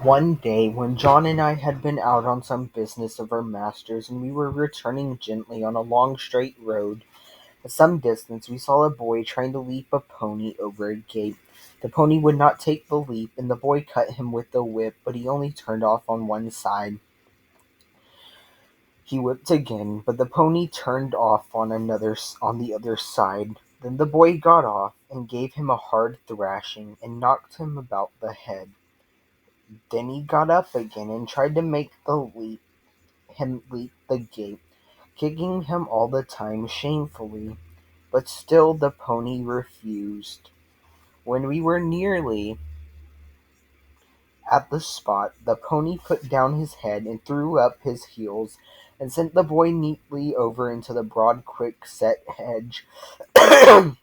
One day, when John and I had been out on some business of our master's, and we were returning gently on a long straight road, at some distance we saw a boy trying to leap a pony over a gate. The pony would not take the leap, and the boy cut him with the whip, but he only turned off on one side. He whipped again, but the pony turned off on the other side. Then the boy got off, and gave him a hard thrashing, and knocked him about the head. Then he got up again, and tried to make him leap the gate, kicking him all the time shamefully, but still the pony refused. When we were nearly at the spot, the pony put down his head and threw up his heels, and sent the boy neatly over into the broad quickset hedge, and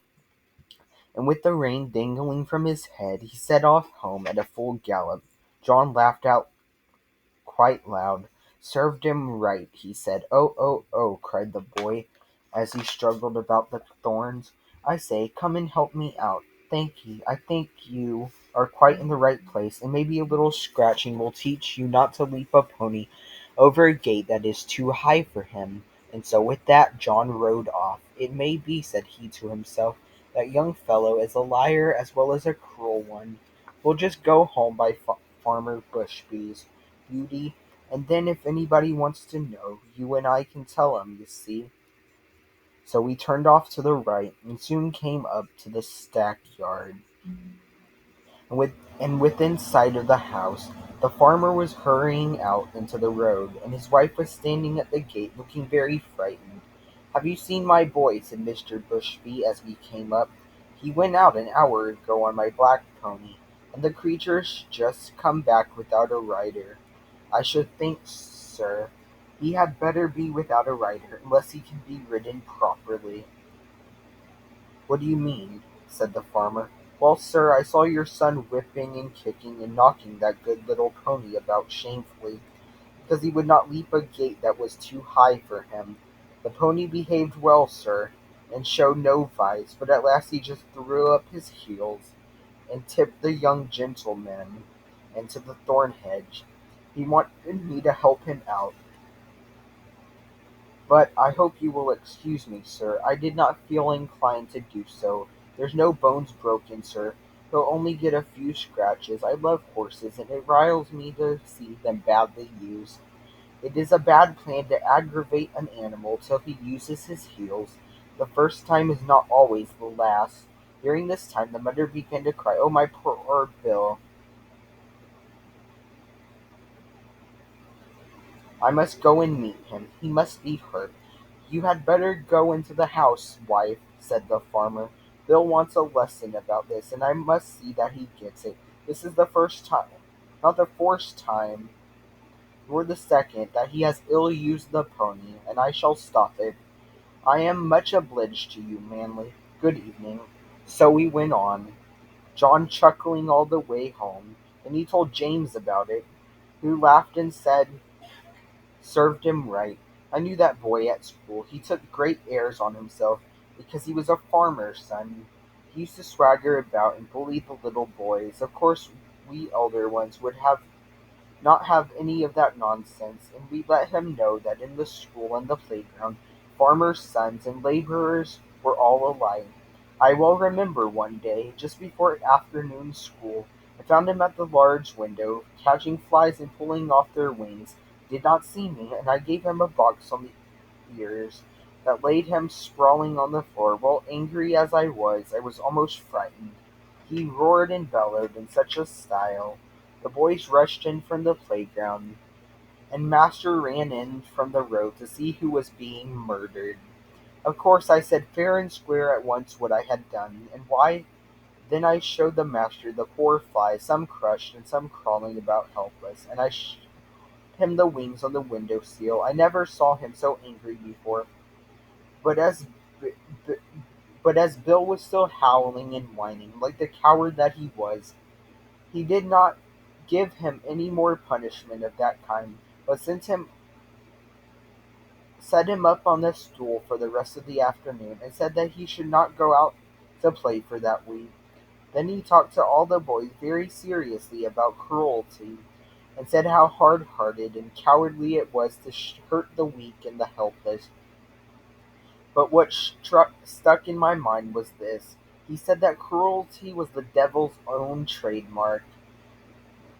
with the rein dangling from his head, he set off home at a full gallop. John laughed out quite loud. "Served him right," he said. "Oh, oh, oh," cried the boy, as he struggled about the thorns. "I say, come and help me out. Thank ye. I think you are quite in the right place, and maybe a little scratching will teach you not to leap a pony over a gate that is too high for him." And so with that John rode off. "It may be," said he to himself, "that young fellow is a liar as well as a cruel one. We'll just go home by Farmer Bushby's, Beauty, and then if anybody wants to know, you and I can tell 'em, you see." So we turned off to the right, and soon came up to the stackyard. And within sight of the house, the farmer was hurrying out into the road, and his wife was standing at the gate looking very frightened. "Have you seen my boy?" said Mr. Bushby as we came up. "He went out an hour ago on my black pony, and the creature's just come back without a rider." "I should think, sir, he had better be without a rider, unless he can be ridden properly." "What do you mean?" said the farmer. "Well, sir, I saw your son whipping and kicking and knocking that good little pony about shamefully, because he would not leap a gate that was too high for him. The pony behaved well, sir, and showed no vice, but at last he just threw up his heels, and tipped the young gentleman into the thorn hedge. He wanted me to help him out, but I hope you will excuse me, sir. I did not feel inclined to do so. There's no bones broken, sir. He'll only get a few scratches. I love horses, and it riles me to see them badly used. It is a bad plan to aggravate an animal till he uses his heels. The first time is not always the last." During this time the mother began to cry, "Oh, my poor Bill! I must go and meet him. He must be hurt." "You had better go into the house, wife," said the farmer. "Bill wants a lesson about this, and I must see that he gets it. This is the first time, not the first time, nor the second, that he has ill-used the pony, and I shall stop it. I am much obliged to you, Manly. Good evening." So we went on, John chuckling all the way home. Then he told James about it, who laughed and said, "Served him right. I knew that boy at school. He took great airs on himself, because he was a farmer's son. He used to swagger about and bully the little boys. Of course we elder ones would have not have any of that nonsense, and we let him know that in the school and the playground farmers' sons and laborers were all alike. I well remember one day, just before afternoon school, I found him at the large window, catching flies and pulling off their wings. He did not see me, and I gave him a box on the ears that laid him sprawling on the floor. Well, angry as I was almost frightened. He roared and bellowed in such a style. The boys rushed in from the playground, and master ran in from the road to see who was being murdered. Of course I said fair and square at once what I had done, and why. Then I showed the master the poor flies, some crushed and some crawling about helpless, and I showed him the wings on the window sill. I never saw him so angry before. But as B- B- but as Bill was still howling and whining, like the coward that he was, he did not give him any more punishment of that kind, but set him up on the stool for the rest of the afternoon, and said that he should not go out to play for that week. Then he talked to all the boys very seriously about cruelty, and said how hard-hearted and cowardly it was to hurt the weak and the helpless. But what stuck in my mind was this: he said that cruelty was the devil's own trademark,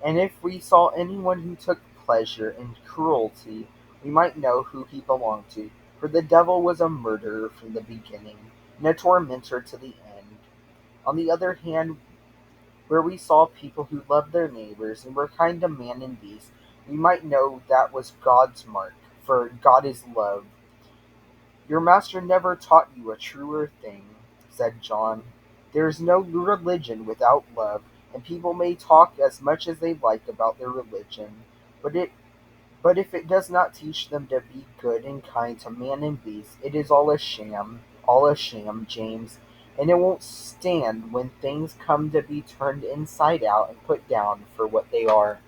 and if we saw anyone who took pleasure in cruelty, we might know who he belonged to, for the devil was a murderer from the beginning, and a tormentor to the end. On the other hand, where we saw people who loved their neighbors and were kind to man and beast, we might know that was God's mark, for God is love. Your master never taught you a truer thing, said John. There is no religion without love, and people may talk as much as they like about their religion, but if it does not teach them to be good and kind to man and beast, it is all a sham, James, and it won't stand when things come to be turned inside out and put down for what they are.